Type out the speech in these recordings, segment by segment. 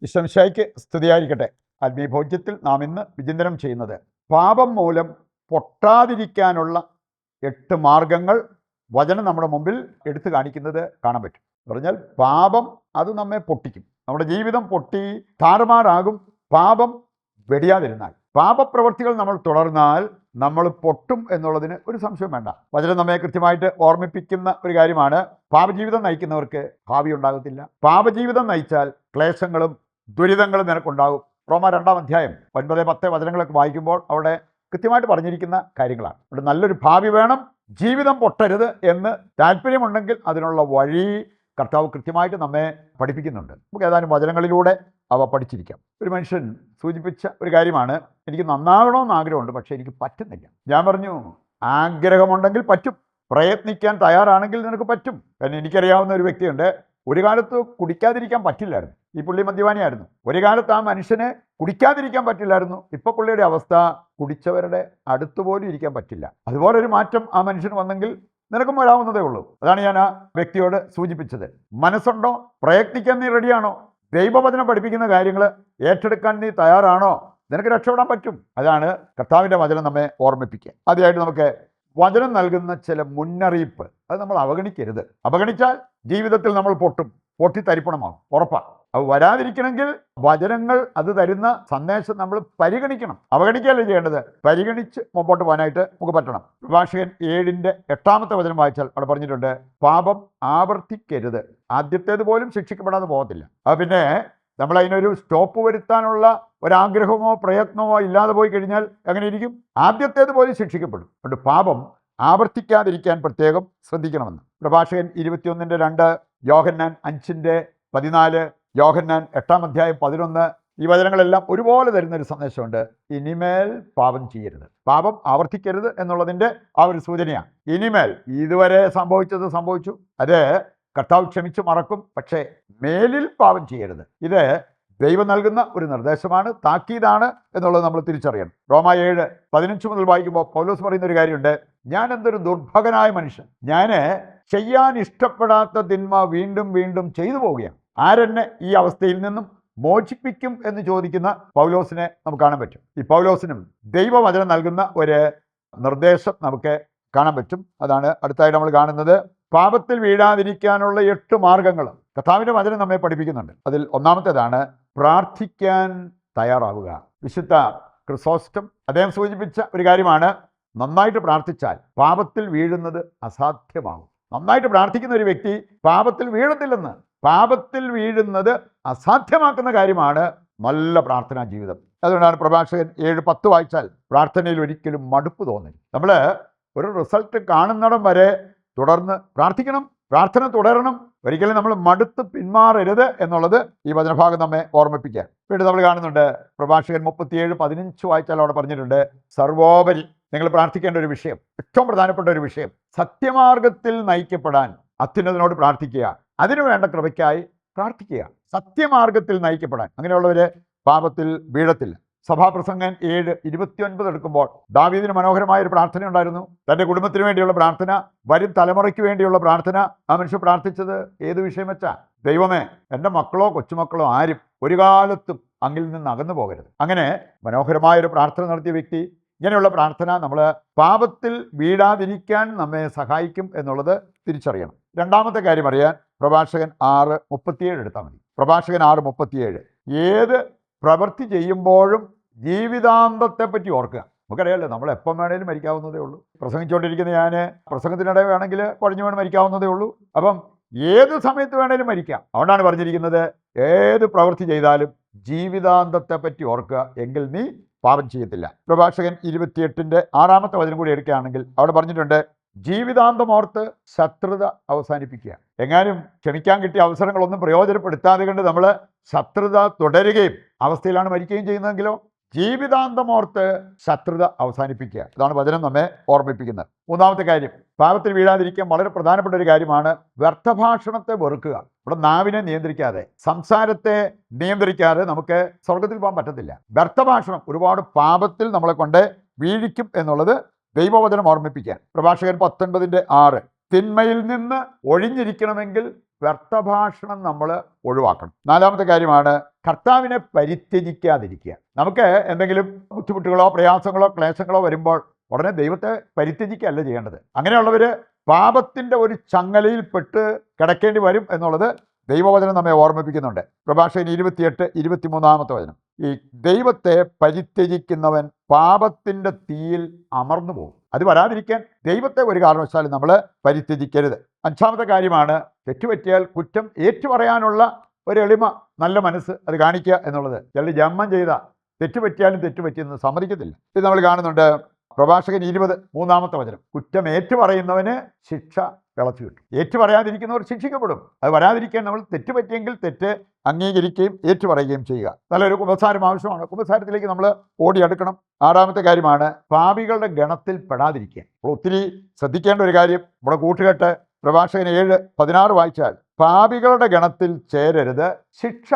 ഈശ്വംശായിക്ക് സ്തുതിയായിരിക്കട്ടെ. ആത്മീയ ഭോജ്യത്തിൽ നാം ഇന്ന് വിചിന്തനം ചെയ്യുന്നത് പാപം മൂലം പൊട്ടാതിരിക്കാനുള്ള 8 മാർഗങ്ങൾ വചനം നമ്മുടെ മുമ്പിൽ എടുത്തു കാണിക്കുന്നത് കാണാൻ പറ്റും. പറഞ്ഞാൽ പാപം അത് നമ്മെ പൊട്ടിക്കും, നമ്മുടെ ജീവിതം പൊട്ടി താറുമാറാകും. പാപം വെടിയാതിരുന്നാൽ, പാപപ്രവൃത്തികൾ നമ്മൾ തുടർന്നാൽ നമ്മൾ പൊട്ടും എന്നുള്ളതിന് ഒരു സംശയം വേണ്ട. വചനം നമ്മെ കൃത്യമായിട്ട് ഓർമ്മിപ്പിക്കുന്ന ഒരു കാര്യമാണ്. പാപജീവിതം നയിക്കുന്നവർക്ക് ഭാവി ഉണ്ടാകത്തില്ല. പാപജീവിതം നയിച്ചാൽ ക്ലേശങ്ങളും ദുരിതങ്ങളും നിനക്കുണ്ടാകും. റോമ 2-ാം അധ്യായം 9-10 വചനങ്ങളൊക്കെ വായിക്കുമ്പോൾ അവിടെ കൃത്യമായിട്ട് പറഞ്ഞിരിക്കുന്ന കാര്യങ്ങളാണ്. അവിടെ നല്ലൊരു ഭാവി വേണം, ജീവിതം പൊട്ടരുത് എന്ന് താല്പര്യമുണ്ടെങ്കിൽ അതിനുള്ള വഴി കർത്താവ് കൃത്യമായിട്ട് നമ്മെ പഠിപ്പിക്കുന്നുണ്ട്. നമുക്ക് ഏതാനും വചനങ്ങളിലൂടെ അവ പഠിച്ചിരിക്കാം. ഒരു മനുഷ്യൻ സൂചിപ്പിച്ച ഒരു കാര്യമാണ്, എനിക്ക് നന്നാകണമെന്ന് ആഗ്രഹമുണ്ട്, പക്ഷേ എനിക്ക് പറ്റുന്നില്ല. ഞാൻ പറഞ്ഞു, ആഗ്രഹമുണ്ടെങ്കിൽ പറ്റും, പ്രയത്നിക്കാൻ തയ്യാറാണെങ്കിൽ നിനക്ക് പറ്റും. കാരണം എനിക്കറിയാവുന്ന ഒരു വ്യക്തിയുണ്ട്, ഒരു കാലത്ത് കുടിക്കാതിരിക്കാൻ പറ്റില്ലായിരുന്നു. ഈ പുള്ളി മദ്യപാനിയായിരുന്നു. ഒരു കാലത്ത് ആ മനുഷ്യന് കുടിക്കാതിരിക്കാൻ പറ്റില്ലായിരുന്നു. ഇപ്പോൾ പുള്ളിയുടെ അവസ്ഥ കുടിച്ചവരുടെ അടുത്തുപോലും ഇരിക്കാൻ പറ്റില്ല. അതുപോലൊരു മാറ്റം ആ മനുഷ്യന് വന്നെങ്കിൽ നിനക്കും വരാവുന്നതേ ഉള്ളൂ. അതാണ് ഞാൻ ആ വ്യക്തിയോട് സൂചിപ്പിച്ചത്. മനസ്സുണ്ടോ? പ്രയത്നിക്കാൻ നീ റെഡിയാണോ? ദൈവവചനം പഠിപ്പിക്കുന്ന കാര്യങ്ങൾ ഏറ്റെടുക്കാൻ നീ തയ്യാറാണോ? നിനക്ക് രക്ഷപ്പെടാൻ പറ്റും. അതാണ് കർത്താവിൻ്റെ വചനം നമ്മെ ഓർമ്മിപ്പിക്കുക. ആദ്യമായിട്ട് നമുക്ക് വചനം നൽകുന്ന ചില മുന്നറിയിപ്പ് അത് നമ്മൾ അവഗണിക്കരുത്. അവഗണിച്ചാൽ ജീവിതത്തിൽ നമ്മൾ പൊട്ടിത്തരിപ്പണമാകും, ഉറപ്പാണ്. അത് വരാതിരിക്കണമെങ്കിൽ വചനങ്ങൾ അത് തരുന്ന സന്ദേശം നമ്മൾ പരിഗണിക്കണം. അവഗണിക്കുകയല്ല ചെയ്യേണ്ടത്, പരിഗണിച്ച് മുമ്പോട്ട് പോകാനായിട്ട് നമുക്ക് പറ്റണം. പ്രഭാഷകൻ 7-8 വചനം വായിച്ചാൽ അവിടെ പറഞ്ഞിട്ടുണ്ട്, പാപം ആവർത്തിക്കരുത്. ആദ്യത്തേത് പോലും ശിക്ഷിക്കപ്പെടാതെ പോകത്തില്ല. അത് പിന്നെ നമ്മൾ അതിനൊരു സ്റ്റോപ്പ് വരുത്താനുള്ള ഒരാഗ്രഹമോ പ്രയത്നമോ ഇല്ലാതെ പോയി കഴിഞ്ഞാൽ എങ്ങനെ ഇരിക്കും? ആദ്യത്തേത് പോലും ശിക്ഷിക്കപ്പെടും. അതുകൊണ്ട് പാപം ആവർത്തിക്കാതിരിക്കാൻ പ്രത്യേകം ശ്രദ്ധിക്കണമെന്ന്. പ്രഭാഷകൻ 21-2, യോഹന്നാൻ 5-14, യോഹന്നാൻ 8-ാം അധ്യായം 11, ഈ വചനങ്ങളെല്ലാം ഒരുപോലെ തരുന്നൊരു സന്ദേശമുണ്ട്. ഇനിമേൽ പാപം ചെയ്യരുത്, പാപം ആവർത്തിക്കരുത് എന്നുള്ളതിൻ്റെ ആ ഒരു സൂചനയാണ്. ഇനിമേൽ, ഇതുവരെ സംഭവിച്ചത് സംഭവിച്ചു, അത് കർത്താവ് ക്ഷമിച്ച് മറക്കും, പക്ഷേ മേലിൽ പാപം ചെയ്യരുത്. ഇത് ദൈവം നൽകുന്ന ഒരു നിർദ്ദേശമാണ്, താക്കീതാണ് എന്നുള്ളത് നമ്മൾ തിരിച്ചറിയണം. റോമ 7:15 മുതൽ വായിക്കുമ്പോൾ പൗലോസ് പറയുന്ന ഒരു കാര്യമുണ്ട്, ഞാൻ എന്തൊരു ദുർഭകനായ മനുഷ്യൻ, ഞാൻ ചെയ്യാൻ ഇഷ്ടപ്പെടാത്ത തിന്മ വീണ്ടും വീണ്ടും ചെയ്തു പോവുകയാണ്. ആരെന്നെ ഈ അവസ്ഥയിൽ നിന്നും മോചിപ്പിക്കും എന്ന് ചോദിക്കുന്ന പൗലോസിനെ നമുക്ക് കാണാൻ പറ്റും. ഈ പൗലോസിനും ദൈവവചനം നൽകുന്ന ഒരു നിർദ്ദേശം നമുക്ക് കാണാൻ പറ്റും. അതാണ് അടുത്തായിട്ട് നമ്മൾ കാണുന്നത്. പാപത്തിൽ വീഴാതിരിക്കാനുള്ള 8 മാർഗങ്ങൾ കർത്താവിൻ്റെ വചനം നമ്മെ പഠിപ്പിക്കുന്നുണ്ട്. അതിൽ ഒന്നാമത്തേതാണ് പ്രാർത്ഥിക്കാൻ തയ്യാറാവുക. വിശുദ്ധ ക്രിസോസ്റ്റം അദ്ദേഹം സൂചിപ്പിച്ച ഒരു കാര്യമാണ്, നന്നായിട്ട് പ്രാർത്ഥിച്ചാൽ പാപത്തിൽ വീഴുന്നത് അസാധ്യമാകും. നന്നായിട്ട് പ്രാർത്ഥിക്കുന്ന ഒരു വ്യക്തി പാപത്തിൽ വീഴത്തില്ലെന്ന്, പാപത്തിൽ വീഴുന്നത് അസാധ്യമാക്കുന്ന കാര്യമാണ് നല്ല പ്രാർത്ഥനാ ജീവിതം. അതുകൊണ്ടാണ് പ്രഭാഷകൻ 7:10 വായിച്ചാൽ പ്രാർത്ഥനയിൽ ഒരിക്കലും മടുപ്പ് തോന്നില്ല. നമ്മൾ ഒരു റിസൾട്ട് കാണുന്നിടം വരെ തുടർന്ന് പ്രാർത്ഥിക്കണം, പ്രാർത്ഥന തുടരണം. ഒരിക്കലും നമ്മൾ മടുത്ത് പിന്മാറരുത് എന്നുള്ളത് ഈ വചനഭാഗം നമ്മെ ഓർമ്മിപ്പിക്കാൻ. വീണ്ടും നമ്മൾ കാണുന്നുണ്ട്, പ്രഭാഷകൻ 37:15 വായിച്ചാൽ അവിടെ പറഞ്ഞിട്ടുണ്ട്, സർവോപരി നിങ്ങൾ പ്രാർത്ഥിക്കേണ്ട ഒരു വിഷയം, ഏറ്റവും പ്രധാനപ്പെട്ട ഒരു വിഷയം, സത്യമാർഗത്തിൽ നയിക്കപ്പെടാൻ അത്യുന്നതനോട് പ്രാർത്ഥിക്കുക, അതിനു വേണ്ട കൃപയ്ക്കായി പ്രാർത്ഥിക്കുക. സത്യമാർഗത്തിൽ നയിക്കപ്പെടാൻ, അങ്ങനെയുള്ളവർ പാപത്തിൽ വീഴത്തില്ല. സഭാപ്രസംഗൻ 7:29 എടുക്കുമ്പോൾ ദാവീദിന് മനോഹരമായ ഒരു പ്രാർത്ഥന ഉണ്ടായിരുന്നു. തൻ്റെ കുടുംബത്തിന് വേണ്ടിയുള്ള പ്രാർത്ഥന, വരും തലമുറയ്ക്ക് വേണ്ടിയുള്ള പ്രാർത്ഥന. ആ മനുഷ്യൻ പ്രാർത്ഥിച്ചത് ഏത് വിഷയം വെച്ചാൽ, ദൈവമേ, എൻ്റെ മക്കളോ കൊച്ചുമക്കളോ ആരും ഒരു കാലത്തും അങ്ങിൽ നിന്ന് അകന്നു പോകരുത്. അങ്ങനെ മനോഹരമായൊരു പ്രാർത്ഥന നടത്തിയ വ്യക്തി. ഇങ്ങനെയുള്ള പ്രാർത്ഥന നമ്മൾ പാപത്തിൽ വീഴാതിരിക്കാൻ നമ്മെ സഹായിക്കും എന്നുള്ളത് തിരിച്ചറിയണം. രണ്ടാമത്തെ കാര്യം അറിയാൻ പ്രഭാഷകൻ 6:37 എടുത്താൽ മതി. പ്രഭാഷകൻ 6:37, ഏത് പ്രവൃത്തി ചെയ്യുമ്പോഴും ജീവിതാന്തത്തെ പറ്റി ഓർക്കുക. നമുക്കറിയാമല്ലോ, നമ്മൾ എപ്പം വേണേലും മരിക്കാവുന്നതേ ഉള്ളൂ. പ്രസംഗിച്ചുകൊണ്ടിരിക്കുന്ന ഞാൻ പ്രസംഗത്തിനിടെ വേണമെങ്കിൽ കുഴഞ്ഞു വീണ് മരിക്കാവുന്നതേ ഉള്ളൂ. അപ്പം ഏത് സമയത്ത് വേണേലും മരിക്കാം. അതുകൊണ്ടാണ് പറഞ്ഞിരിക്കുന്നത്, ഏത് പ്രവൃത്തി ചെയ്താലും ജീവിതാന്തത്തെ പറ്റി ഓർക്കുക, എങ്കിൽ നീ പാപം ചെയ്യത്തില്ല. പ്രഭാഷകൻ 28-6 വചനം കൂടി എടുക്കുകയാണെങ്കിൽ അവിടെ പറഞ്ഞിട്ടുണ്ട്, ജീവിതാന്തം ഓർത്ത് ശത്രുത അവസാനിപ്പിക്കുക. എങ്ങാനും ക്ഷമിക്കാൻ കിട്ടിയ അവസരങ്ങളൊന്നും പ്രയോജനപ്പെടുത്താതെ കൊണ്ട് നമ്മൾ ശത്രുത തുടരുകയും അവസ്ഥയിലാണ് മരിക്കുകയും ചെയ്യുന്നതെങ്കിലോ, ജീവിതാന്തം ഓർത്ത് ശത്രുത അവസാനിപ്പിക്കുക. ഇതാണ് വചനം നമ്മെ ഓർമ്മിപ്പിക്കുന്നത്. മൂന്നാമത്തെ കാര്യം, പാപത്തിൽ വീഴാതിരിക്കാൻ വളരെ പ്രധാനപ്പെട്ട ഒരു കാര്യമാണ് വ്യർത്ഥഭാഷണത്തെ വെറുക്കുക. ഇവിടെ നാവിനെ നിയന്ത്രിക്കാതെ, സംസാരത്തെ നിയന്ത്രിക്കാതെ നമുക്ക് സ്വർഗത്തിൽ പോകാൻ പറ്റത്തില്ല. വ്യർത്ഥഭാഷണം ഒരുപാട് പാപത്തിൽ നമ്മളെ കൊണ്ട് വീഴിക്കും എന്നുള്ളത് ദൈവവചനം ഓർമ്മിപ്പിക്കാൻ. പ്രഭാഷകൻ 19:6, തിന്മയിൽ നിന്ന് ഒഴിഞ്ഞിരിക്കണമെങ്കിൽ വ്യർത്ഥഭാഷണം നമ്മൾ ഒഴിവാക്കണം. നാലാമത്തെ കാര്യമാണ് കർത്താവിനെ പരിത്യജിക്കാതിരിക്കുക. നമുക്ക് എന്തെങ്കിലും ബുദ്ധിമുട്ടുകളോ പ്രയാസങ്ങളോ ക്ലേശങ്ങളോ വരുമ്പോൾ ഉടനെ ദൈവത്തെ പരിത്യജിക്കുകയല്ല ചെയ്യേണ്ടത്. അങ്ങനെയുള്ളവർ പാപത്തിൻ്റെ ഒരു ചങ്ങലയിൽപ്പെട്ട് കിടക്കേണ്ടി വരും എന്നുള്ളത് ദൈവവചനം നമ്മെ ഓർമ്മിപ്പിക്കുന്നുണ്ട്. പ്രഭാഷകൻ 28:23 വചനം, ഈ ദൈവത്തെ പരിത്യജിക്കുന്നവൻ പാപത്തിൻ്റെ തീയിൽ അമർന്നു പോകും. അത് വരാതിരിക്കാൻ ദൈവത്തെ ഒരു കാരണവശാലും നമ്മൾ പരിത്യജിക്കരുത്. അഞ്ചാമത്തെ കാര്യമാണ് തെറ്റുപറ്റിയാൽ കുറ്റം ഏറ്റുപറയാനുള്ള ഒരു എളിമ, നല്ല മനസ്സ് അത് കാണിക്കുക എന്നുള്ളത്. ചിലർ ജന്മം ചെയ്ത തെറ്റുപറ്റിയാലും തെറ്റുപറ്റിയെന്ന് സമ്മതിക്കത്തില്ല. ഇത് നമ്മൾ കാണുന്നുണ്ട്. പ്രഭാഷകൻ 20:3 വചനം, കുറ്റം ഏറ്റുപറയുന്നവന് ശിക്ഷ വിളച്ചു കിട്ടും. ഏറ്റുപറയാതിരിക്കുന്നവർ ശിക്ഷിക്കപ്പെടും. അത് വരാതിരിക്കാൻ നമ്മൾ തെറ്റുപറ്റിയെങ്കിൽ തെറ്റ് അംഗീകരിക്കുകയും ഏറ്റുപറയുകയും ചെയ്യുക. നല്ലൊരു കുമ്പസാരം ആവശ്യമാണ്. കുമ്പസാരത്തിലേക്ക് നമ്മൾ ഓടിയെടുക്കണം. ആറാമത്തെ കാര്യമാണ് പാപികളുടെ ഗണത്തിൽ പെടാതിരിക്കുക. അപ്പോൾ ഒത്തിരി ശ്രദ്ധിക്കേണ്ട ഒരു കാര്യം, നമ്മുടെ കൂട്ടുകെട്ട് പ്രഭാഷകൻ 7:16 വായിച്ചാൽ പാപികളുടെ ഗണത്തിൽ ചേരരുത്, ശിക്ഷ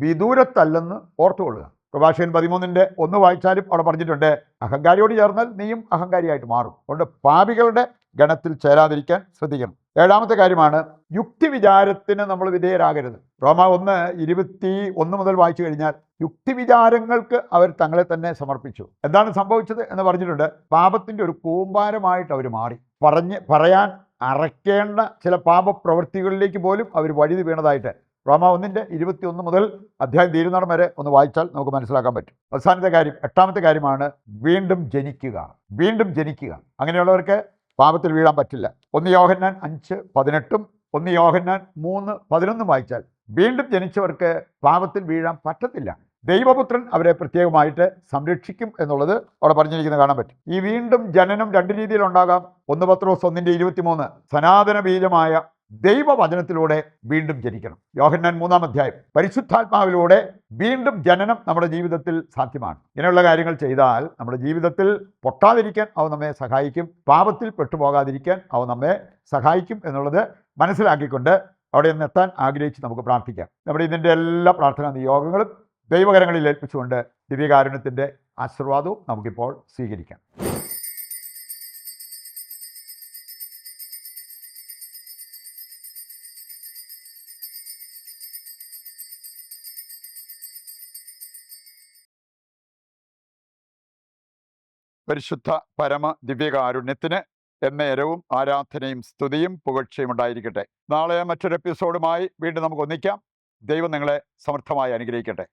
വിദൂരത്തല്ലെന്ന് ഓർത്തുകൊള്ളുക. പ്രഭാഷകൻ 13:1 വായിച്ചാലും അവിടെ പറഞ്ഞിട്ടുണ്ട്, അഹങ്കാരിയോട് ചേർന്നാൽ നീയും അഹങ്കാരിയായിട്ട് മാറും. അതുകൊണ്ട് പാപികളുടെ ഗണത്തിൽ ചേരാതിരിക്കാൻ ശ്രദ്ധിക്കണം. ഏഴാമത്തെ കാര്യമാണ് യുക്തിവിചാരത്തിന് നമ്മൾ വിധേയരാകരുത്. റോമ 1:21 മുതൽ വായിച്ചു കഴിഞ്ഞാൽ യുക്തിവിചാരങ്ങൾക്ക് അവർ തങ്ങളെ തന്നെ സമർപ്പിച്ചു. എന്താണ് സംഭവിച്ചത് എന്ന് പറഞ്ഞിട്ടുണ്ട്. പാപത്തിൻ്റെ ഒരു കൂമ്പാരമായിട്ട് അവർ മാറി. പറയാൻ അറയ്ക്കേണ്ട ചില പാപപ്രവൃത്തികളിലേക്ക് പോലും അവർ വഴുതി വീണതായിട്ട് റോമ 1:21 മുതൽ അധ്യായം തീരുന്നിടം വരെ ഒന്ന് വായിച്ചാൽ നമുക്ക് മനസ്സിലാക്കാൻ പറ്റും. അവസാനത്തെ കാര്യം, എട്ടാമത്തെ കാര്യമാണ് വീണ്ടും ജനിക്കുക. വീണ്ടും ജനിക്കുക. അങ്ങനെയുള്ളവർക്ക് പാപത്തിൽ വീഴാൻ പറ്റില്ല. 1 യോഹന്നാൻ 5:18 1 യോഹന്നാൻ 3:11 വായിച്ചാൽ വീണ്ടും ജനിച്ചവർക്ക് പാപത്തിൽ വീഴാൻ പറ്റത്തില്ല. ദൈവപുത്രൻ അവരെ പ്രത്യേകമായിട്ട് സംരക്ഷിക്കും എന്നുള്ളത് അവിടെ പറഞ്ഞിരിക്കുന്നത് കാണാൻ പറ്റും. ഈ വീണ്ടും ജനനം രണ്ട് രീതിയിലുണ്ടാകാം. 1 പത്രോസ് 1:23 സനാതന ബീജമായ ദൈവവചനത്തിലൂടെ വീണ്ടും ജനിക്കണം. യോഹന്നാൻ 3-ാം അധ്യായം പരിശുദ്ധാത്മാവിലൂടെ വീണ്ടും ജനനം നമ്മുടെ ജീവിതത്തിൽ സാധ്യമാണ്. ഇങ്ങനെയുള്ള കാര്യങ്ങൾ ചെയ്താൽ നമ്മുടെ ജീവിതത്തിൽ പൊട്ടാതിരിക്കാൻ അവ നമ്മെ സഹായിക്കും. പാപത്തിൽ പെട്ടുപോകാതിരിക്കാൻ അവ നമ്മെ സഹായിക്കും എന്നുള്ളത് മനസ്സിലാക്കിക്കൊണ്ട് അവിടെ നിന്ന് എത്താൻ ആഗ്രഹിച്ച് നമുക്ക് പ്രാർത്ഥിക്കാം. നമ്മുടെ ഇതിൻ്റെ എല്ലാ പ്രാർത്ഥനാ നിയോഗങ്ങളും ദൈവകരങ്ങളിൽ ഏൽപ്പിച്ചുകൊണ്ട് ദിവ്യകാരുണ്യത്തിൻ്റെ ആശീർവാദവും നമുക്കിപ്പോൾ സ്വീകരിക്കാം. പരിശുദ്ധ പരമ ദിവ്യകാരുണ്യത്തിന് എന്നേരവും ആരാധനയും സ്തുതിയും പുകഴ്ചയും ഉണ്ടായിരിക്കട്ടെ. നാളെ മറ്റൊരു എപ്പിസോഡുമായി വീണ്ടും നമുക്ക് ഒന്നിക്കാം. ദൈവം നിങ്ങളെ സമർത്ഥമായി അനുഗ്രഹിക്കട്ടെ.